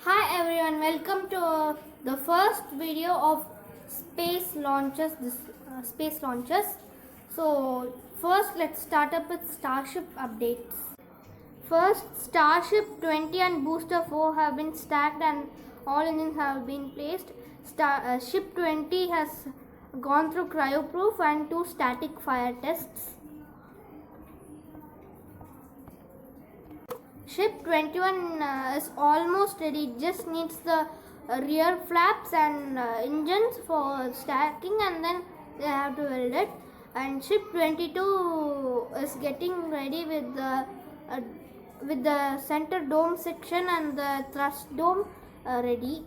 Hi everyone, welcome to the first video of space launches. Space launches. So first, let's start up with Starship updates. First, Starship 20 and Booster 4 have been stacked and all engines have been placed. Ship 20 has gone through cryoproof and two static fire tests. Ship 21 is almost ready. It just needs the rear flaps and engines for stacking, and then they have to weld it. And Ship 22 is getting ready with the center dome section and the thrust dome ready.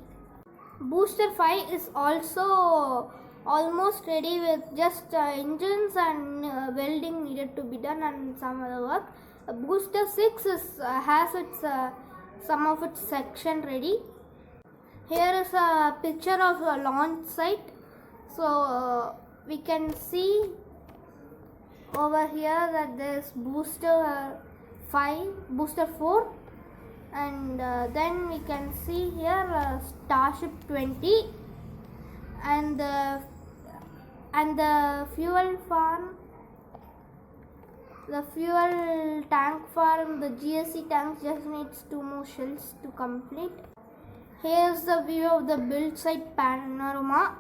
Booster 5 is also almost ready with just engines and welding needed to be done and some other work. Booster 6 has some of its section ready. Here is a picture of a launch site. So we can see over here that there is Booster 4, and then we can see here Starship 20 and the fuel farm. The fuel tank farm, the GSC tank just needs 2 more shells to complete. Here's the view of the build site panorama.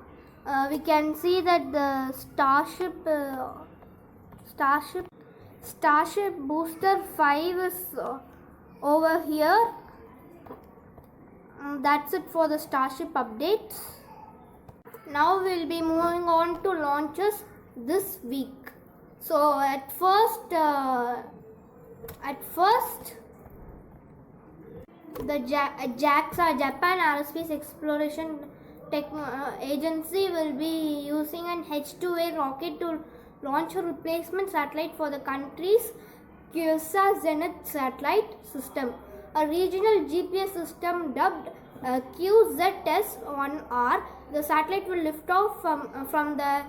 We can see that the Starship Booster 5 is over here. That's it for the Starship updates. Now we'll be moving on to launches this week. So at first, the JAXA, Japan Aerospace Exploration Agency, will be using an H2A rocket to launch a replacement satellite for the country's QSA Zenith satellite system. A regional GPS system dubbed QZS-1R. The satellite will lift off from the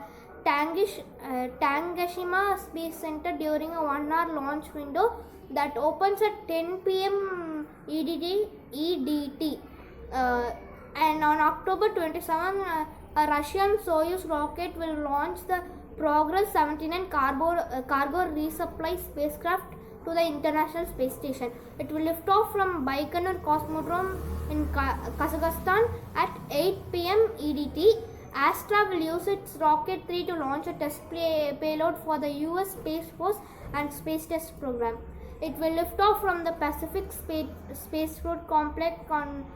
Tanegashima Space Center during a 1-hour launch window that opens at 10 p.m. EDT. And on October 27, a Russian Soyuz rocket will launch the Progress 79 cargo resupply spacecraft to the International Space Station. It will lift off from Baikonur Cosmodrome in Kazakhstan at 8 p.m. EDT. Astra will use its Rocket 3 to launch a test payload for the US Space Force and Space Test Program. It will lift off from the Pacific Spaceport Complex on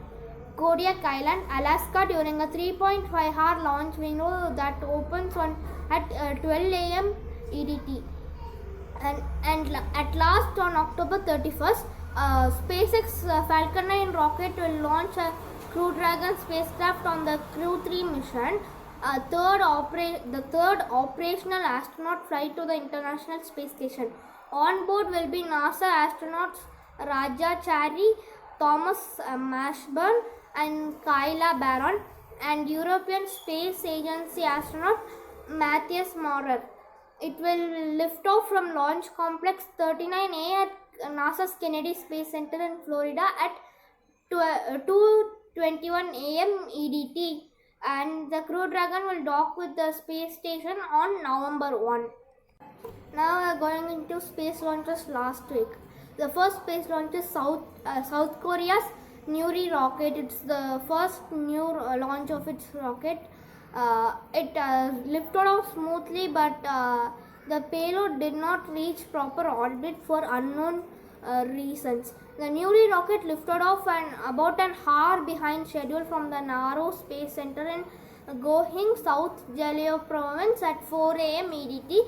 Kodiak Island, Alaska during a 3.5-hour launch window that opens at 12 a.m. EDT. And at last, on October 31st, SpaceX Falcon 9 rocket will launch a Crew Dragon spacecraft on the Crew 3 mission, the third operational astronaut flight to the International Space Station. On board will be NASA astronauts Raja Chari, Thomas Mashburn and Kyla Baron, and European Space Agency astronaut Matthias Maurer. It will lift off from Launch Complex 39A at NASA's Kennedy Space Center in Florida at 2:21 a.m. EDT, and the Crew Dragon will dock with the space station on November 1. Now we are going into space launches last week. The first space launch is South Korea's Nuri rocket. It's the first new launch of its rocket. It lifted off smoothly, but the payload did not reach proper orbit for unknown reasons. The Nuri rocket lifted off about an hour behind schedule from the Naro Space Center in Gohing, South Jeollao Province at 4 a.m. EDT.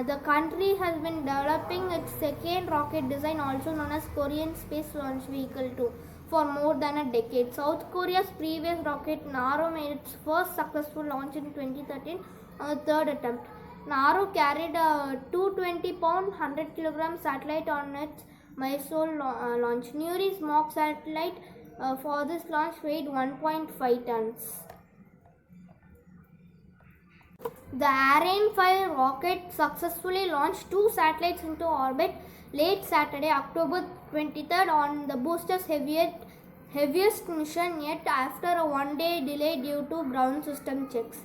The country has been developing its second rocket design, also known as Korean Space Launch Vehicle 2, for more than a decade. South Korea's previous rocket Naro made its first successful launch in 2013 on the third attempt. Naro carried a 220-pound, 100-kilogram satellite on its Mysore launch. Nuri's mock satellite for this launch weighed 1.5 tons. The Ariane 5 rocket successfully launched 2 satellites into orbit late Saturday, October 23rd, on the booster's heaviest mission yet after a one-day delay due to ground system checks.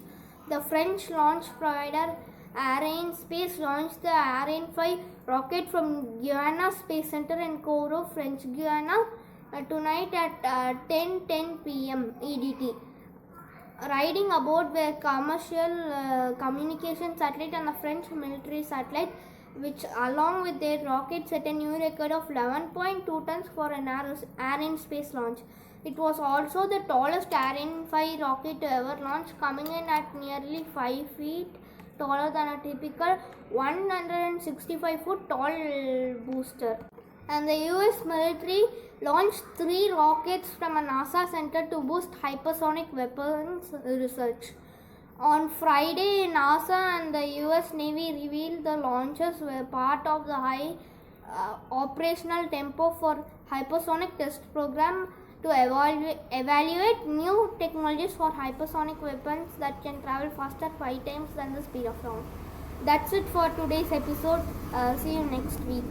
The French launch provider Arianespace launched the Ariane 5 rocket from Guyana Space Center in Kourou, French Guiana, tonight at 10:10 p.m. EDT. Riding aboard were commercial communication satellite and the French military satellite, which along with their rocket set a new record of 11.2 tons for an Arianespace launch. It was also the tallest Ariane 5 rocket to ever launch, coming in at nearly 5 feet taller than a typical 165-foot tall booster. And the US military launched 3 rockets from a NASA center to boost hypersonic weapons research. On Friday, NASA and the US Navy revealed the launches were part of the high operational tempo for hypersonic test program to evaluate new technologies for hypersonic weapons that can travel faster 5 times than the speed of sound. That's it for today's episode. See you next week.